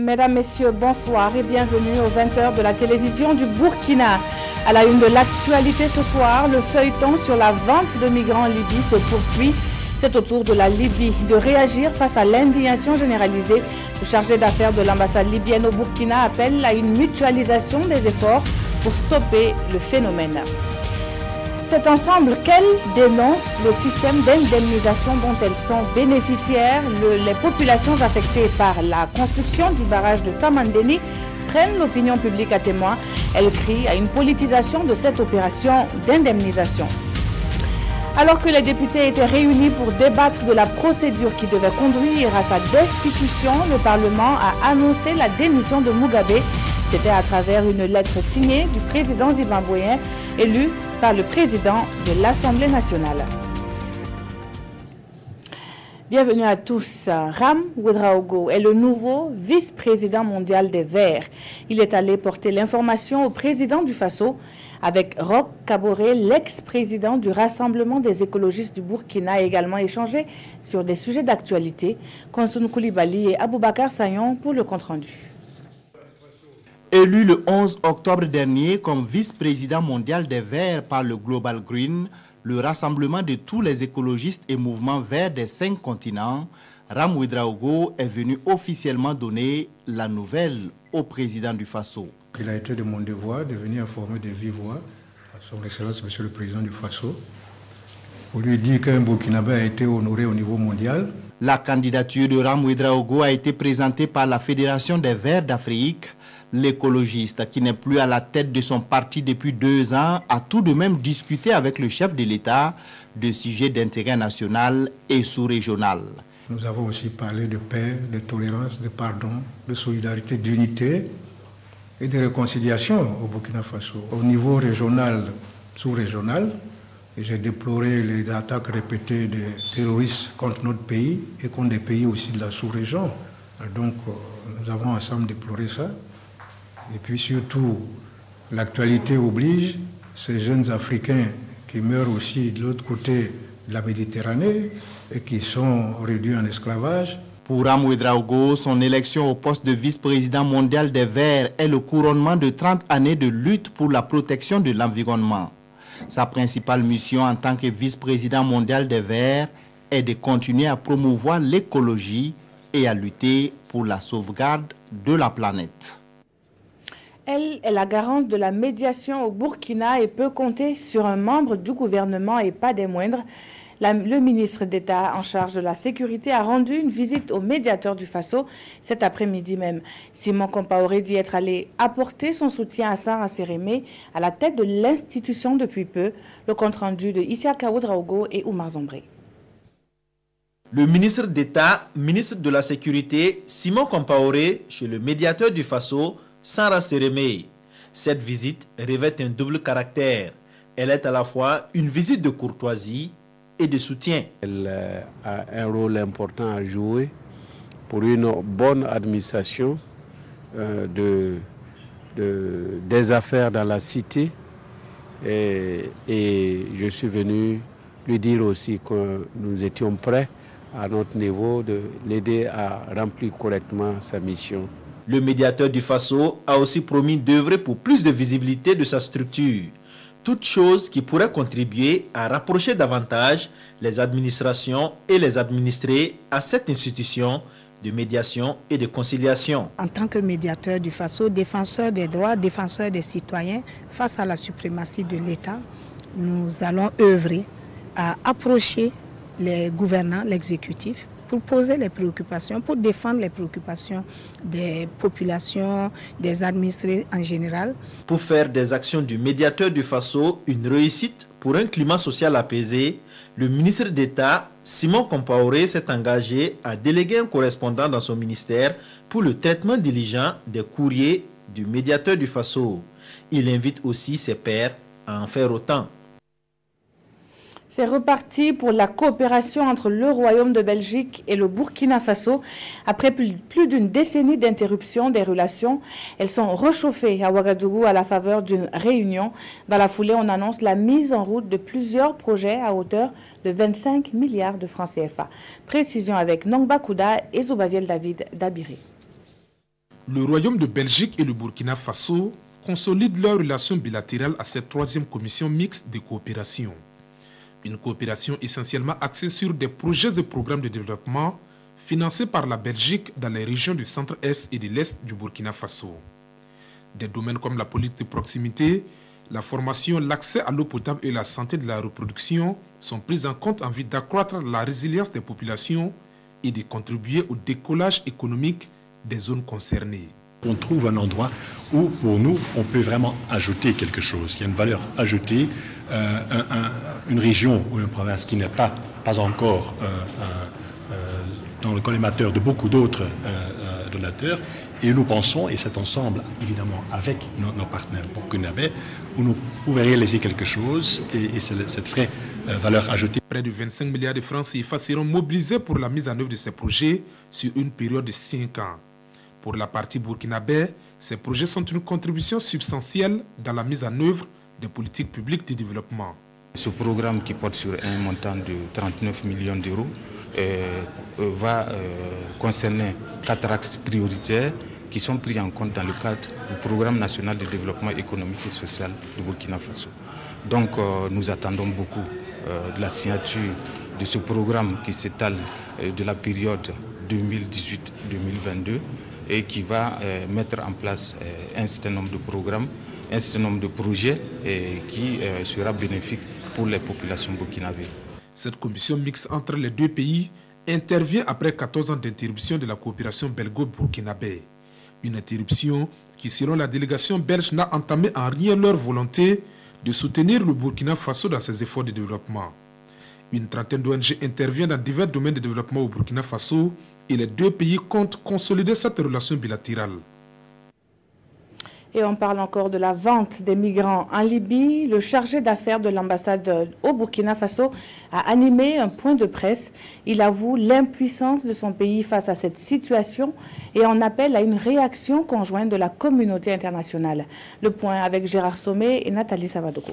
Mesdames, Messieurs, bonsoir et bienvenue aux 20h de la télévision du Burkina. À la une de l'actualité ce soir, le feuilleton sur la vente de migrants en Libye se poursuit. C'est au tour de la Libye de réagir face à l'indignation généralisée. Le chargé d'affaires de l'ambassade libyenne au Burkina appelle à une mutualisation des efforts pour stopper le phénomène. Cet ensemble, qu'elle dénonce le système d'indemnisation dont elles sont bénéficiaires. Les populations affectées par la construction du barrage de Samandeni prennent l'opinion publique à témoin. Elles crient à une politisation de cette opération d'indemnisation. Alors que les députés étaient réunis pour débattre de la procédure qui devait conduire à sa destitution, le Parlement a annoncé la démission de Mugabe. C'était à travers une lettre signée du président zimbabwéen élu par le président de l'Assemblée nationale. Bienvenue à tous. Ram Ouedraogo est le nouveau vice-président mondial des Verts. Il est allé porter l'information au président du Faso avec Roch Kaboré, l'ex-président du Rassemblement des écologistes du Burkina, a également échangé sur des sujets d'actualité. Konsoun Koulibaly et Aboubakar Sayon pour le compte-rendu. Élu le 11 octobre dernier comme vice-président mondial des Verts par le Global Green, le rassemblement de tous les écologistes et mouvements verts des 5 continents, Ram Ouedraogo est venu officiellement donner la nouvelle au président du Faso. Il a été de mon devoir de venir informer de vive voix à son Excellence Monsieur le Président du Faso pour lui dire qu'un Burkinabé a été honoré au niveau mondial. La candidature de Ram Ouedraogo a été présentée par la Fédération des Verts d'Afrique. L'écologiste, qui n'est plus à la tête de son parti depuis 2 ans, a tout de même discuté avec le chef de l'État de sujets d'intérêt national et sous-régional. Nous avons aussi parlé de paix, de tolérance, de pardon, de solidarité, d'unité et de réconciliation au Burkina Faso. Au niveau régional, sous-régional, j'ai déploré les attaques répétées des terroristes contre notre pays et contre des pays aussi de la sous-région. Donc, nous avons ensemble déploré ça. Et puis surtout, l'actualité oblige ces jeunes Africains qui meurent aussi de l'autre côté de la Méditerranée et qui sont réduits en esclavage. Pour Ram Ouedraogo, son élection au poste de vice-président mondial des Verts est le couronnement de 30 années de lutte pour la protection de l'environnement. Sa principale mission en tant que vice-président mondial des Verts est de continuer à promouvoir l'écologie et à lutter pour la sauvegarde de la planète. Elle est la garante de la médiation au Burkina et peut compter sur un membre du gouvernement et pas des moindres. Le ministre d'État en charge de la sécurité a rendu une visite au médiateur du Faso cet après-midi même. Simon Compaoré dit être allé apporter son soutien à Sarah Sérémé à la tête de l'institution depuis peu. Le compte-rendu de Isiaka Ouedraogo et Oumar Zombré. Le ministre d'État, ministre de la Sécurité, Simon Compaoré, chez le médiateur du Faso, Sarah Sérémé. Cette visite revêt un double caractère. Elle est à la fois une visite de courtoisie et de soutien. Elle a un rôle important à jouer pour une bonne administration des affaires dans la cité. Et je suis venu lui dire aussi que nous étions prêts à notre niveau de l'aider à remplir correctement sa mission. Le médiateur du Faso a aussi promis d'œuvrer pour plus de visibilité de sa structure. Toute chose qui pourrait contribuer à rapprocher davantage les administrations et les administrés à cette institution de médiation et de conciliation. En tant que médiateur du Faso, défenseur des droits, défenseur des citoyens, face à la suprématie de l'État, nous allons œuvrer à approcher les gouvernants, l'exécutif, pour poser les préoccupations, pour défendre les préoccupations des populations, des administrés en général. Pour faire des actions du médiateur du Faso une réussite pour un climat social apaisé, le ministre d'État, Simon Compaoré, s'est engagé à déléguer un correspondant dans son ministère pour le traitement diligent des courriers du médiateur du Faso. Il invite aussi ses pairs à en faire autant. C'est reparti pour la coopération entre le Royaume de Belgique et le Burkina Faso. Après plus d'une décennie d'interruption des relations, elles sont réchauffées à Ouagadougou à la faveur d'une réunion. Dans la foulée, on annonce la mise en route de plusieurs projets à hauteur de 25 milliards de francs CFA. Précision avec Nongba Kouda et Zoubaviel David Dabiré. Le Royaume de Belgique et le Burkina Faso consolident leurs relations bilatérales à cette troisième commission mixte de coopération. Une coopération essentiellement axée sur des projets et programmes de développement financés par la Belgique dans les régions du centre-est et de l'est du Burkina Faso. Des domaines comme la politique de proximité, la formation, l'accès à l'eau potable et la santé de la reproduction sont pris en compte en vue d'accroître la résilience des populations et de contribuer au décollage économique des zones concernées. On trouve un endroit où, pour nous, on peut vraiment ajouter quelque chose. Il y a une valeur ajoutée, une région ou une province qui n'est pas encore dans le collimateur de beaucoup d'autres donateurs. Et nous pensons, et cet ensemble, évidemment, avec nos partenaires burkinabés, où nous pouvons réaliser quelque chose, et c'est cette vraie valeur ajoutée. Près de 25 milliards de francs CFA seront mobilisés pour la mise en œuvre de ces projets sur une période de 5 ans. Pour la partie burkinabé, ces projets sont une contribution substantielle dans la mise en œuvre des politiques publiques de développement. Ce programme qui porte sur un montant de 39 millions d'euros va concerner 4 axes prioritaires qui sont pris en compte dans le cadre du programme national de développement économique et social du Burkina Faso. Donc nous attendons beaucoup de la signature de ce programme qui s'étale de la période 2018-2022 et qui va mettre en place un certain nombre de programmes, un certain nombre de projets qui sera bénéfique pour les populations burkinabées. Cette commission mixte entre les deux pays intervient après 14 ans d'interruption de la coopération belgo-burkinabé. Une interruption qui, selon la délégation belge, n'a entamé en rien leur volonté de soutenir le Burkina Faso dans ses efforts de développement. Une trentaine d'ONG intervient dans divers domaines de développement au Burkina Faso et les deux pays comptent consolider cette relation bilatérale. Et on parle encore de la vente des migrants en Libye. Le chargé d'affaires de l'ambassade au Burkina Faso a animé un point de presse. Il avoue l'impuissance de son pays face à cette situation et en appelle à une réaction conjointe de la communauté internationale. Le point avec Gérard Sommet et Nathalie Savadoko.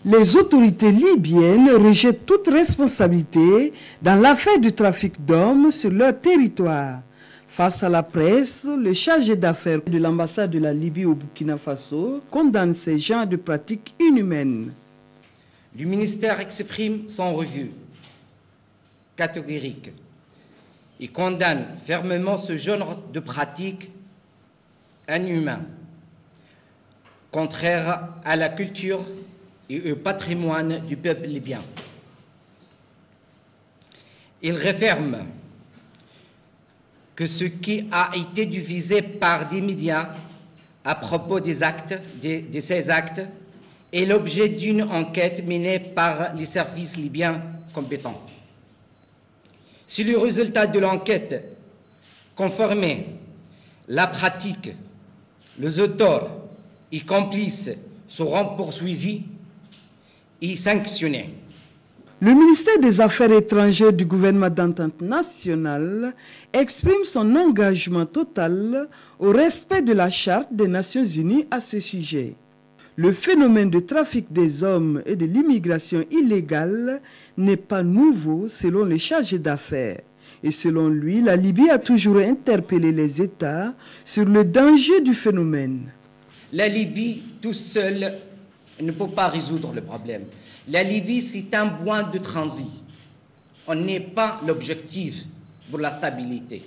Les autorités libyennes rejettent toute responsabilité dans l'affaire du trafic d'hommes sur leur territoire. Face à la presse, le chargé d'affaires de l'ambassade de la Libye au Burkina Faso condamne ces genres de pratiques inhumaines. Le ministère exprime son refus catégorique et condamne fermement ce genre de pratiques inhumaines, contraires à la culture et au patrimoine du peuple libyen. Il réaffirme que ce qui a été diffusé par des médias à propos de ces actes est l'objet d'une enquête menée par les services libyens compétents. Si le résultat de l'enquête confirmait la pratique, les auteurs et complices seront poursuivis et sanctionnés. Le ministère des Affaires étrangères du gouvernement d'entente nationale exprime son engagement total au respect de la Charte des Nations Unies à ce sujet. Le phénomène de trafic des hommes et de l'immigration illégale n'est pas nouveau selon les chargés d'affaires. Et selon lui, la Libye a toujours interpellé les États sur le danger du phénomène. La Libye, tout seul, ne peut pas résoudre le problème. La Libye, c'est un point de transit. On n'est pas l'objectif pour la stabilité.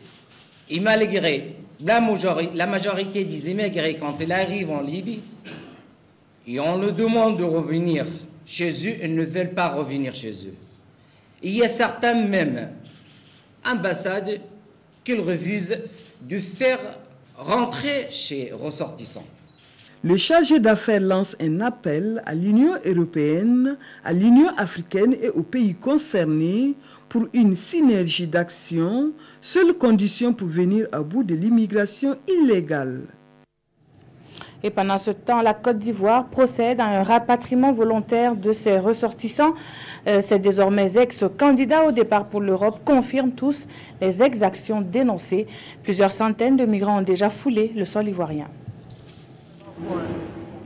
Et malgré la majorité des immigrés, quand ils arrivent en Libye, et on leur demande de revenir chez eux, ils ne veulent pas revenir chez eux. Et il y a certains même ambassades qui refusent de faire rentrer chez ressortissants. Le chargé d'affaires lance un appel à l'Union européenne, à l'Union africaine et aux pays concernés pour une synergie d'action, seule condition pour venir à bout de l'immigration illégale. Et pendant ce temps, la Côte d'Ivoire procède à un rapatriement volontaire de ses ressortissants. Ces désormais ex-candidats au départ pour l'Europe confirment tous les exactions dénoncées. Plusieurs centaines de migrants ont déjà foulé le sol ivoirien.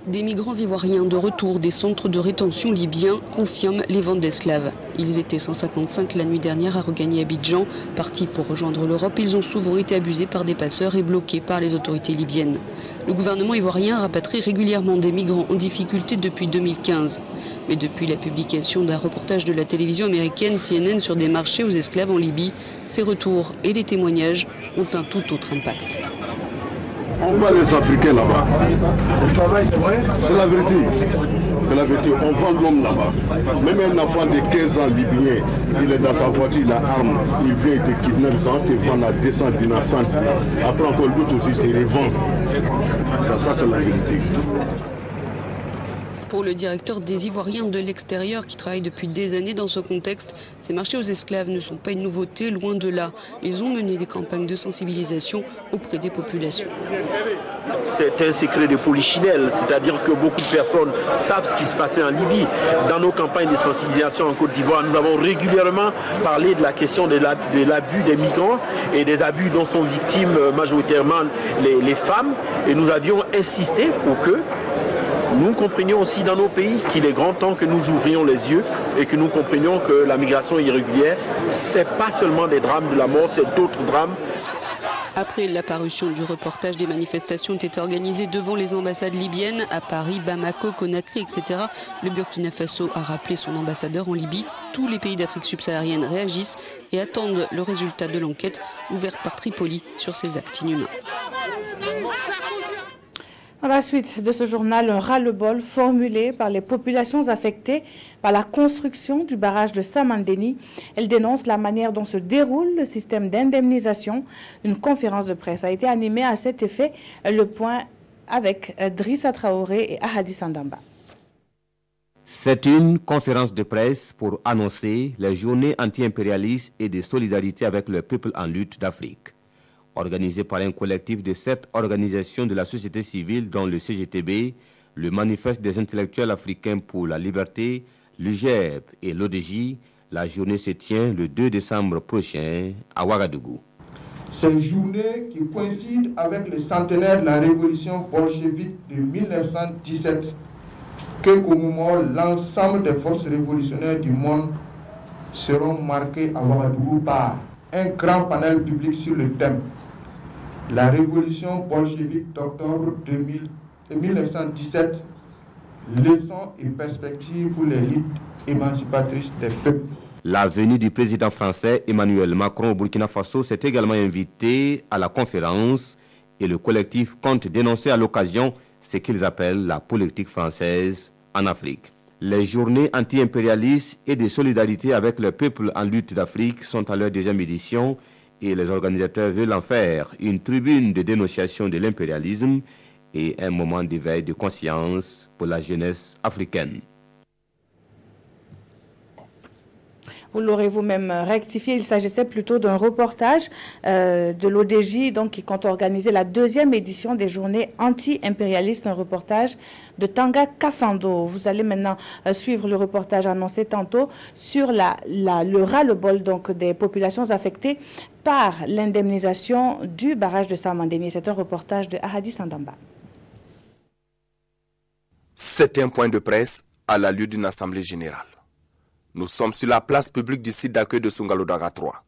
Des migrants ivoiriens de retour des centres de rétention libyens confirment les ventes d'esclaves. Ils étaient 155 la nuit dernière à regagner Abidjan. Partis pour rejoindre l'Europe, ils ont souvent été abusés par des passeurs et bloqués par les autorités libyennes. Le gouvernement ivoirien rapatrie régulièrement des migrants en difficulté depuis 2015. Mais depuis la publication d'un reportage de la télévision américaine CNN sur des marchés aux esclaves en Libye, ces retours et les témoignages ont un tout autre impact. On voit les Africains là-bas. C'est la vérité. C'est la vérité. On vend l'homme là-bas. Même un enfant de 15 ans libyen, il est dans sa voiture, il a arme, il vient te kidnapper, ça te vend à 200 dinars, 100 dinars. Après encore l'autre aussi, c'est revend. Ça c'est la vérité. Pour le directeur des Ivoiriens de l'extérieur qui travaille depuis des années dans ce contexte, ces marchés aux esclaves ne sont pas une nouveauté, loin de là. Ils ont mené des campagnes de sensibilisation auprès des populations. C'est un secret de polichinelle, c'est-à-dire que beaucoup de personnes savent ce qui se passait en Libye. Dans nos campagnes de sensibilisation en Côte d'Ivoire, nous avons régulièrement parlé de la question de l'abus des migrants et des abus dont sont victimes majoritairement les femmes. Et nous avions insisté pour que nous comprenions aussi dans nos pays qu'il est grand temps que nous ouvrions les yeux et que nous comprenions que la migration irrégulière, ce n'est pas seulement des drames de la mort, c'est d'autres drames. Après l'apparition du reportage, des manifestations ont été organisées devant les ambassades libyennes à Paris, Bamako, Conakry, etc. Le Burkina Faso a rappelé son ambassadeur en Libye. Tous les pays d'Afrique subsaharienne réagissent et attendent le résultat de l'enquête ouverte par Tripoli sur ces actes inhumains. Dans la suite de ce journal, un ras-le-bol formulé par les populations affectées par la construction du barrage de Samandéni. Elles dénoncent la manière dont se déroule le système d'indemnisation. Une conférence de presse a été animée à cet effet. Le point avec Drissa Traoré et Ahadi Sandamba. C'est une conférence de presse pour annoncer les journées anti-impérialistes et de solidarité avec le peuple en lutte d'Afrique. Organisé par un collectif de 7 organisations de la société civile dont le CGTB, le Manifeste des intellectuels africains pour la liberté, l'UGEP et l'ODJ, la journée se tient le 2 décembre prochain à Ouagadougou. C'est une journée qui coïncide avec le centenaire de la révolution bolchevique de 1917 que commémore l'ensemble des forces révolutionnaires du monde seront marquées à Ouagadougou par un grand panel public sur le thème la révolution bolchevique d'octobre 1917, leçons et perspectives pour les luttes émancipatrices des peuples. La venue du président français Emmanuel Macron au Burkina Faso s'est également invité à la conférence et le collectif compte dénoncer à l'occasion ce qu'ils appellent la politique française en Afrique. Les journées anti-impérialistes et de solidarité avec le peuple en lutte d'Afrique sont à leur 2e édition et les organisateurs veulent en faire une tribune de dénonciation de l'impérialisme et un moment d'éveil de conscience pour la jeunesse africaine. Vous l'aurez vous-même rectifié, il s'agissait plutôt d'un reportage de l'ODJ qui compte organiser la 2e édition des journées anti-impérialistes, un reportage de Tanga Kafando. Vous allez maintenant suivre le reportage annoncé tantôt sur le ras-le-bol des populations affectées par l'indemnisation du barrage de Samandéni. C'est un reportage de Ahadi Sandamba. C'est un point de presse à l'allure d'une assemblée générale. Nous sommes sur la place publique du site d'accueil de Sungalo-Daga 3.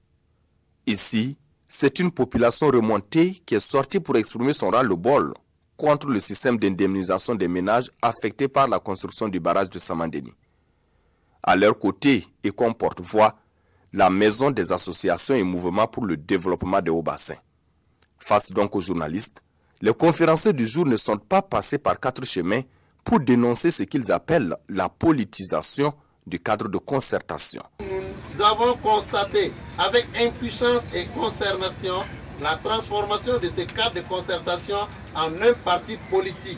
Ici, c'est une population remontée qui est sortie pour exprimer son ras-le-bol contre le système d'indemnisation des ménages affectés par la construction du barrage de Samandéni. À leur côté et comme porte-voix, la Maison des associations et mouvements pour le développement des hauts-bassins. Face donc aux journalistes, les conférenciers du jour ne sont pas passés par 4 chemins pour dénoncer ce qu'ils appellent la politisation du cadre de concertation. Nous avons constaté avec impuissance et consternation la transformation de ce cadre de concertation en un parti politique,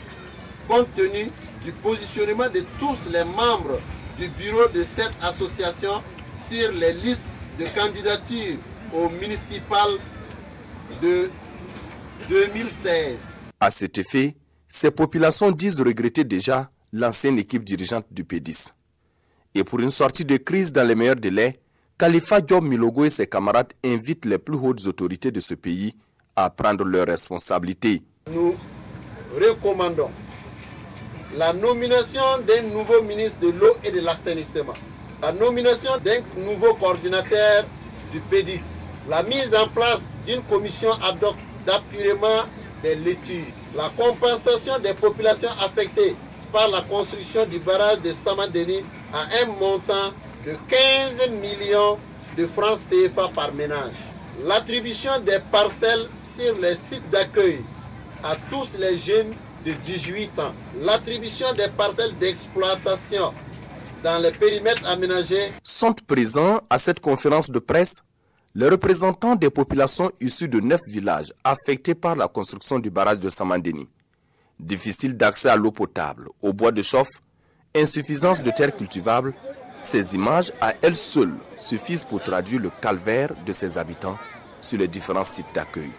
compte tenu du positionnement de tous les membres du bureau de cette association sur les listes de candidature aux municipales de 2016. À cet effet, ces populations disent regretter déjà l'ancienne équipe dirigeante du P10. Et pour une sortie de crise dans les meilleurs délais, Khalifa Diop Milogo et ses camarades invitent les plus hautes autorités de ce pays à prendre leurs responsabilités. Nous recommandons la nomination d'un nouveau ministre de l'eau et de l'assainissement, la nomination d'un nouveau coordinateur du PEDIS, la mise en place d'une commission ad hoc d'appurement des l'étude, la compensation des populations affectées par la construction du barrage de Samandeni à un montant de 15 millions de francs CFA par ménage, l'attribution des parcelles sur les sites d'accueil à tous les jeunes de 18 ans, l'attribution des parcelles d'exploitation dans les périmètres aménagés. Sont présents à cette conférence de presse les représentants des populations issues de 9 villages affectés par la construction du barrage de Samandeni. Difficile d'accès à l'eau potable, au bois de chauffe, insuffisance de terres cultivables, ces images à elles seules suffisent pour traduire le calvaire de ses habitants sur les différents sites d'accueil.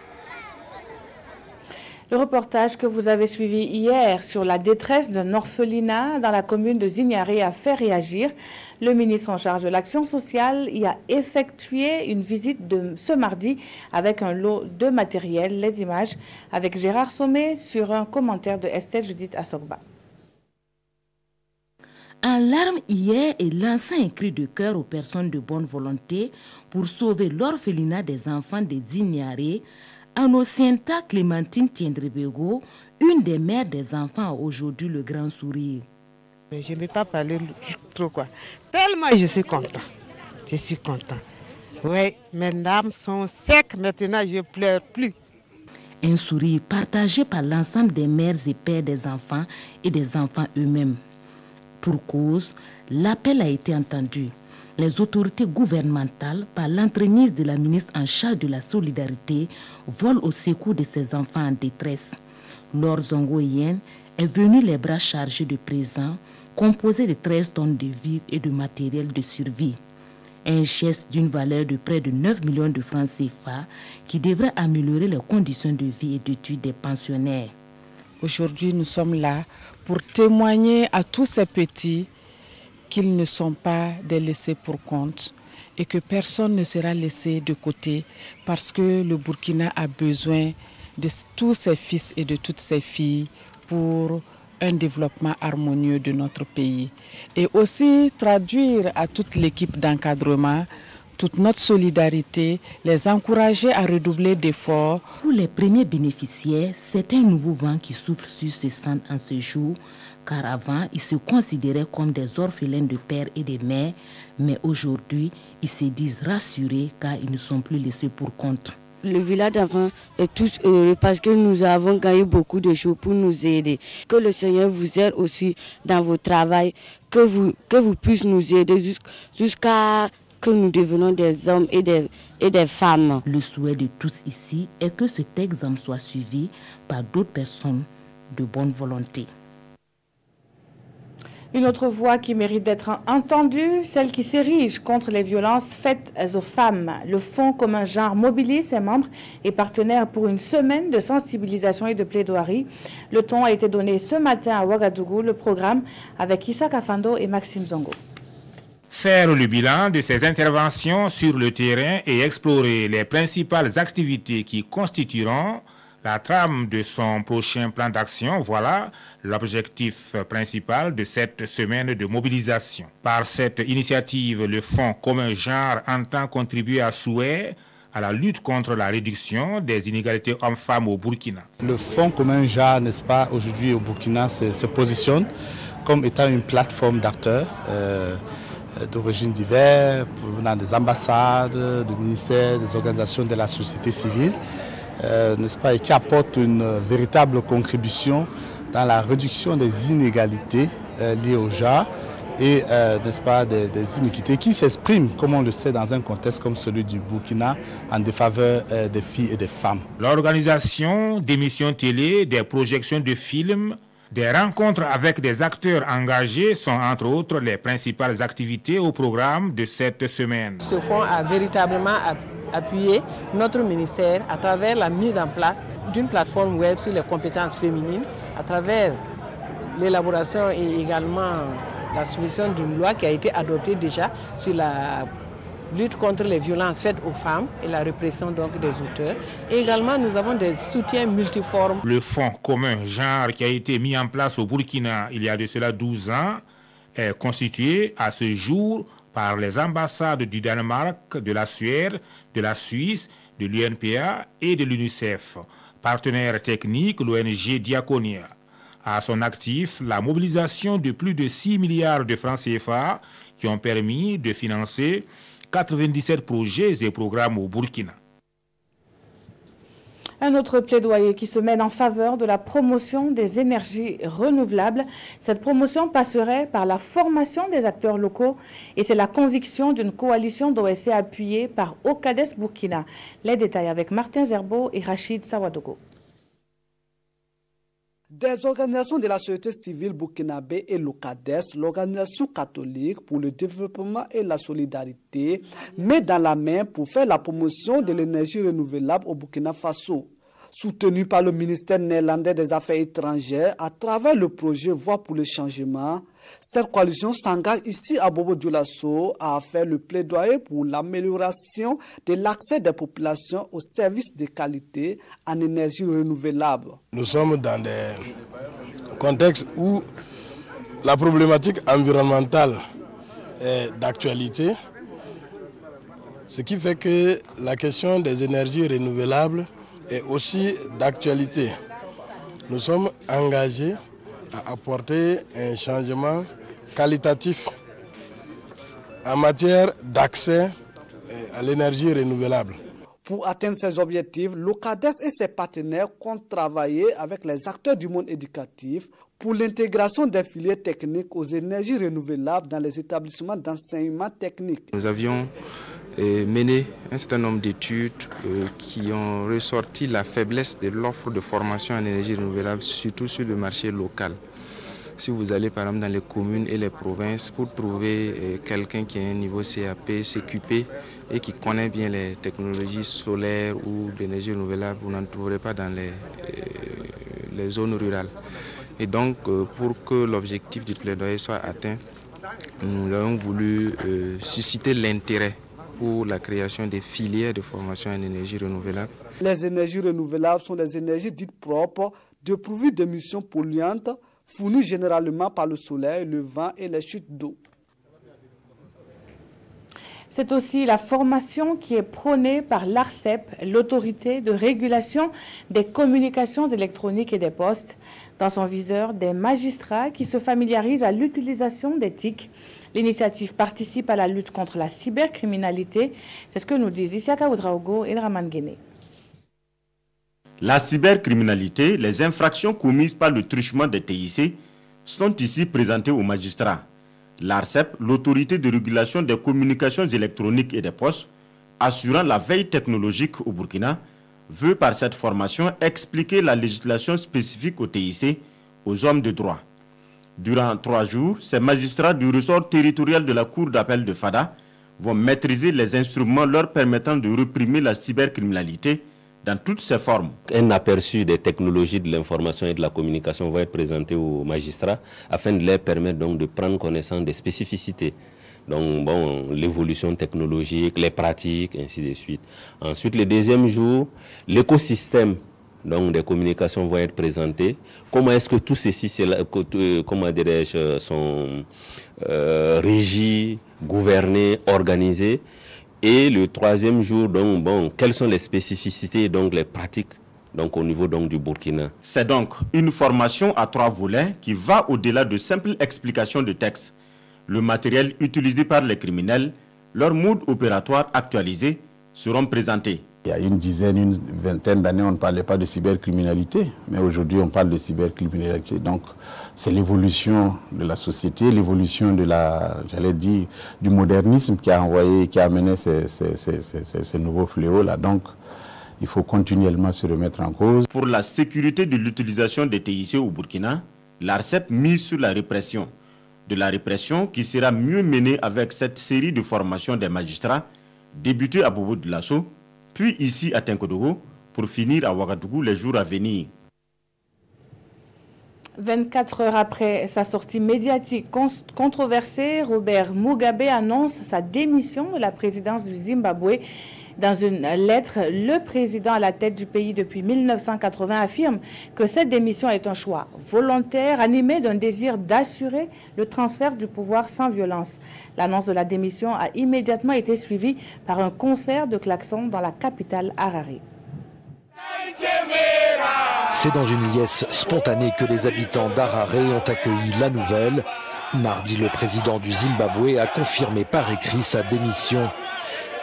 Le reportage que vous avez suivi hier sur la détresse d'un orphelinat dans la commune de Zignaré a fait réagir. Le ministre en charge de l'action sociale y a effectué une visite ce mardi avec un lot de matériel. Les images avec Gérard Sommet sur un commentaire de Estelle Judith Assogba. En larmes hier et lançant un cri de cœur aux personnes de bonne volonté pour sauver l'orphelinat des enfants de Zignaré, Anocienta Clémentine Tiendrebego, une des mères des enfants, a aujourd'hui le grand sourire. Mais je ne vais pas parler trop quoi. Tellement je suis content. Je suis content. Oui, mes larmes sont secs maintenant, je ne pleure plus. Un sourire partagé par l'ensemble des mères et pères des enfants et des enfants eux-mêmes. Pour cause, l'appel a été entendu. Les autorités gouvernementales, par l'entremise de la ministre en charge de la solidarité, volent au secours de ces enfants en détresse. Laure Zongoyen est venue les bras chargés de présents, composés de 13 tonnes de vivres et de matériel de survie. Un geste d'une valeur de près de 9 millions de francs CFA qui devrait améliorer les conditions de vie et d'études des pensionnaires. Aujourd'hui, nous sommes là pour témoigner à tous ces petits qu'ils ne sont pas des laissés pour compte et que personne ne sera laissé de côté parce que le Burkina a besoin de tous ses fils et de toutes ses filles pour un développement harmonieux de notre pays. Et aussi traduire à toute l'équipe d'encadrement toute notre solidarité, les encourager à redoubler d'efforts. Pour les premiers bénéficiaires, c'est un nouveau vent qui souffle sur ce centre en ce jour, car avant, ils se considéraient comme des orphelins de père et de mère, mais aujourd'hui, ils se disent rassurés car ils ne sont plus laissés pour compte. Le village d'enfants est tous heureux parce que nous avons gagné beaucoup de choses pour nous aider. Que le Seigneur vous aide aussi dans votre travail, que vous puissiez nous aider jusqu'à que nous devenons des hommes et des femmes. Le souhait de tous ici est que cet exemple soit suivi par d'autres personnes de bonne volonté. Une autre voix qui mérite d'être entendue, celle qui s'érige contre les violences faites aux femmes. Le Fonds commun genre mobilise ses membres et partenaires pour une semaine de sensibilisation et de plaidoirie. Le ton a été donné ce matin à Ouagadougou, le programme avec Issa Kafando et Maxime Zongo. Faire le bilan de ses interventions sur le terrain et explorer les principales activités qui constitueront la trame de son prochain plan d'action, voilà l'objectif principal de cette semaine de mobilisation. Par cette initiative, le Fonds commun genre entend contribuer à souhait à la lutte contre la réduction des inégalités hommes-femmes au Burkina. Le Fonds commun genre, n'est-ce pas, aujourd'hui au Burkina, se positionne comme étant une plateforme d'acteurs d'origine diverses, provenant des ambassades, des ministères, des organisations de la société civile, n'est-ce pas, et qui apporte une véritable contribution dans la réduction des inégalités liées au genre et, n'est-ce pas, des iniquités qui s'expriment, comme on le sait, dans un contexte comme celui du Burkina, en défaveur des filles et des femmes. L'organisation d'émissions télé, des projections de films, des rencontres avec des acteurs engagés sont entre autres les principales activités au programme de cette semaine. Ce fonds a véritablement appuyé notre ministère à travers la mise en place d'une plateforme web sur les compétences féminines, à travers l'élaboration et également la soumission d'une loi qui a été adoptée déjà sur la lutte contre les violences faites aux femmes et la répression donc des auteurs. Et également, nous avons des soutiens multiformes. Le fonds commun genre qui a été mis en place au Burkina il y a de cela 12 ans est constitué à ce jour par les ambassades du Danemark, de la Suède, de la Suisse, de l'UNPA et de l'UNICEF. Partenaire technique, l'ONG Diaconia. À son actif, la mobilisation de plus de 6 milliards de francs CFA qui ont permis de financer 97 projets et programmes au Burkina. Un autre plaidoyer qui se mène en faveur de la promotion des énergies renouvelables. Cette promotion passerait par la formation des acteurs locaux et c'est la conviction d'une coalition d'OSC appuyée par OCADES Burkina. Les détails avec Martin Zerbo et Rachid Sawadogo. Des organisations de la société civile burkinabé et l'OCADES, l'organisation catholique pour le développement et la solidarité, met dans la main pour faire la promotion de l'énergie renouvelable au Burkina Faso. Soutenu par le ministère néerlandais des Affaires étrangères à travers le projet Voix pour le changement, cette coalition s'engage ici à Bobo-Dioulasso à faire le plaidoyer pour l'amélioration de l'accès des populations aux services de qualité en énergie renouvelable. Nous sommes dans des contextes où la problématique environnementale est d'actualité, ce qui fait que la question des énergies renouvelables est aussi d'actualité. Nous sommes engagés à apporter un changement qualitatif en matière d'accès à l'énergie renouvelable. Pour atteindre ces objectifs, l'OCADES et ses partenaires comptent travailler avec les acteurs du monde éducatif pour l'intégration des filières techniques aux énergies renouvelables dans les établissements d'enseignement technique. Nous avions mené un certain nombre d'études qui ont ressorti la faiblesse de l'offre de formation en énergie renouvelable, surtout sur le marché local. Si vous allez par exemple dans les communes et les provinces, pour trouver quelqu'un qui a un niveau CAP, CQP et qui connaît bien les technologies solaires ou d'énergie renouvelable, vous n'en trouverez pas dans les zones rurales. Et donc, pour que l'objectif du plaidoyer soit atteint, nous avons voulu susciter l'intérêt pour la création des filières de formation en énergie renouvelable. Les énergies renouvelables sont des énergies dites propres, dépourvues d'émissions polluantes, fournies généralement par le soleil, le vent et les chutes d'eau. C'est aussi la formation qui est prônée par l'ARCEP, l'autorité de régulation des communications électroniques et des postes. Dans son viseur, des magistrats qui se familiarisent à l'utilisation des TIC. L'initiative participe à la lutte contre la cybercriminalité. C'est ce que nous disent Isiaka Oudraogo et Draman Guéné. La cybercriminalité, les infractions commises par le truchement des TIC sont ici présentées aux magistrats. L'ARCEP, l'autorité de régulation des communications électroniques et des postes, assurant la veille technologique au Burkina, veut par cette formation expliquer la législation spécifique au TIC aux hommes de droit. Durant 3 jours, ces magistrats du ressort territorial de la Cour d'appel de Fada vont maîtriser les instruments leur permettant de réprimer la cybercriminalité dans toutes ses formes. Un aperçu des technologies de l'information et de la communication va être présenté aux magistrats afin de leur permettre donc de prendre connaissance des spécificités. Donc bon, l'évolution technologique, les pratiques, ainsi de suite. Ensuite, le deuxième jour, l'écosystème donc des communications va être présenté. Comment est-ce que tout ceci sont régis, gouvernés, organisés? Et le troisième jour, donc, bon, quelles sont les spécificités, donc les pratiques donc, au niveau donc, du Burkina? C'est donc une formation à 3 volets qui va au-delà de simples explications de texte. Le matériel utilisé par les criminels, leur mode opératoire actualisé seront présentés. Il y a une vingtaine d'années, on ne parlait pas de cybercriminalité, mais aujourd'hui on parle de cybercriminalité. Donc c'est l'évolution de la société, l'évolution de du modernisme qui a amené ces nouveaux fléaux-là. Donc il faut continuellement se remettre en cause. Pour la sécurité de l'utilisation des TIC au Burkina, l'ARCEP mise sur la répression. De la répression qui sera mieux menée avec cette série de formations des magistrats, débutée à Bobo-Dioulasso, puis ici à Tinkodogo, pour finir à Ouagadougou les jours à venir. 24 heures après sa sortie médiatique controversée, Robert Mugabe annonce sa démission de la présidence du Zimbabwe. Dans une lettre, le président à la tête du pays depuis 1980 affirme que cette démission est un choix volontaire, animé d'un désir d'assurer le transfert du pouvoir sans violence. L'annonce de la démission a immédiatement été suivie par un concert de klaxons dans la capitale Harare. C'est dans une liesse spontanée que les habitants d'Harare ont accueilli la nouvelle. Mardi, le président du Zimbabwe a confirmé par écrit sa démission.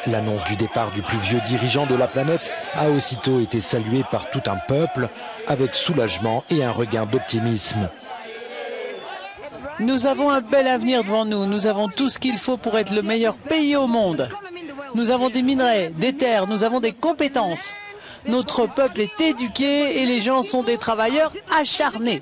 L'annonce du départ du plus vieux dirigeant de la planète a aussitôt été saluée par tout un peuple avec soulagement et un regain d'optimisme. Nous avons un bel avenir devant nous. Nous avons tout ce qu'il faut pour être le meilleur pays au monde. Nous avons des minerais, des terres, nous avons des compétences. Notre peuple est éduqué et les gens sont des travailleurs acharnés.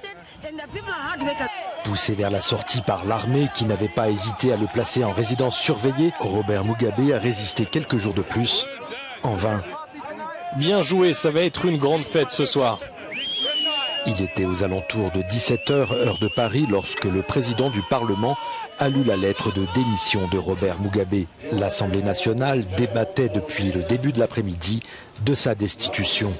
Poussé vers la sortie par l'armée qui n'avait pas hésité à le placer en résidence surveillée, Robert Mugabe a résisté quelques jours de plus, en vain. Bien joué, ça va être une grande fête ce soir. Il était aux alentours de 17h, heure de Paris, lorsque le président du Parlement a lu la lettre de démission de Robert Mugabe. L'Assemblée nationale débattait depuis le début de l'après-midi de sa destitution.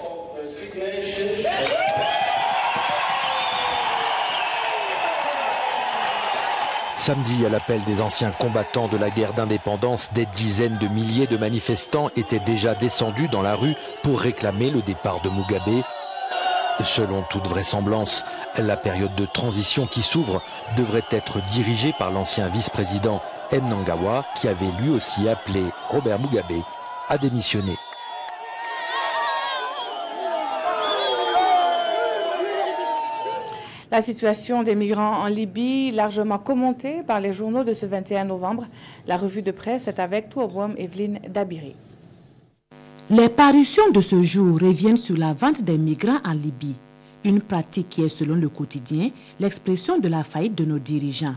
Samedi, à l'appel des anciens combattants de la guerre d'indépendance, des dizaines de milliers de manifestants étaient déjà descendus dans la rue pour réclamer le départ de Mugabe. Selon toute vraisemblance, la période de transition qui s'ouvre devrait être dirigée par l'ancien vice-président Mnangagwa, qui avait lui aussi appelé Robert Mugabe à démissionner. La situation des migrants en Libye, largement commentée par les journaux de ce 21 novembre. La revue de presse est avec Touobouam Evelyne Dabiri. Les parutions de ce jour reviennent sur la vente des migrants en Libye, une pratique qui est, selon le quotidien, l'expression de la faillite de nos dirigeants.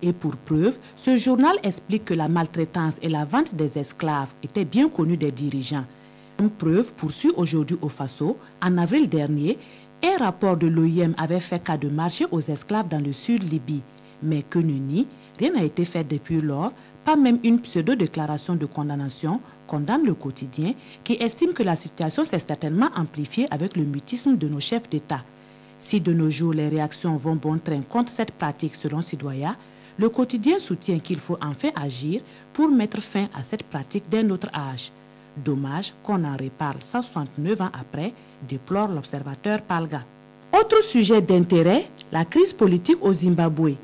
Et pour preuve, ce journal explique que la maltraitance et la vente des esclaves étaient bien connues des dirigeants. Comme preuve, poursuit aujourd'hui au Faso, en avril dernier, un rapport de l'OIM avait fait cas de marché aux esclaves dans le sud Libye. Mais que nenni, rien n'a été fait depuis lors, pas même une pseudo-déclaration de condamnation, condamne le quotidien, qui estime que la situation s'est certainement amplifiée avec le mutisme de nos chefs d'État. Si de nos jours les réactions vont bon train contre cette pratique selon Sidoya, le quotidien soutient qu'il faut enfin agir pour mettre fin à cette pratique d'un autre âge. Dommage qu'on en reparle 169 ans après, déplore l'observateur Palga. Autre sujet d'intérêt, la crise politique au Zimbabwe.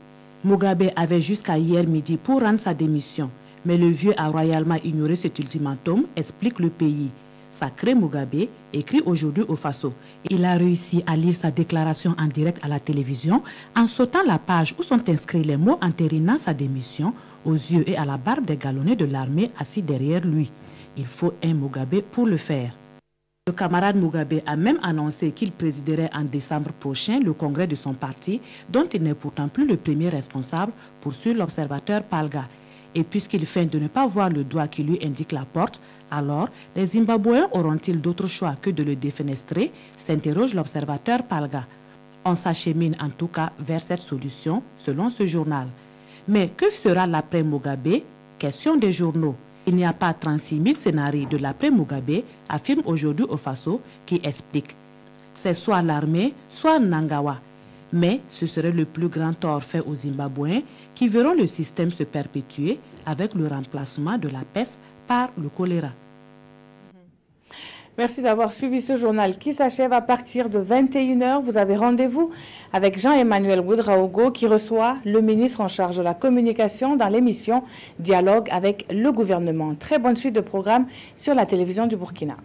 Mugabe avait jusqu'à hier midi pour rendre sa démission, mais le vieux a royalement ignoré cet ultimatum, explique le pays. Sacré Mugabe écrit aujourd'hui au Faso. Il a réussi à lire sa déclaration en direct à la télévision en sautant la page où sont inscrits les mots entérinant sa démission aux yeux et à la barbe des galonnés de l'armée assis derrière lui. Il faut un Mugabe pour le faire. Le camarade Mugabe a même annoncé qu'il présiderait en décembre prochain le congrès de son parti, dont il n'est pourtant plus le premier responsable, poursuit l'observateur Palga. Et puisqu'il feint de ne pas voir le doigt qui lui indique la porte, alors les Zimbabwéens auront-ils d'autre choix que de le défenestrer, s'interroge l'observateur Palga. On s'achemine en tout cas vers cette solution, selon ce journal. Mais que sera l'après Mugabe? Question des journaux. Il n'y a pas 36 000 scénarios de l'après Mugabe, affirme aujourd'hui au Faso, qui explique. C'est soit l'armée, soit Mnangagwa. Mais ce serait le plus grand tort fait aux Zimbabwéens qui verront le système se perpétuer avec le remplacement de la peste par le choléra. Merci d'avoir suivi ce journal qui s'achève à partir de 21h. Vous avez rendez-vous avec Jean-Emmanuel Ouedraogo qui reçoit le ministre en charge de la communication dans l'émission Dialogue avec le gouvernement. Très bonne suite de programme sur la télévision du Burkina.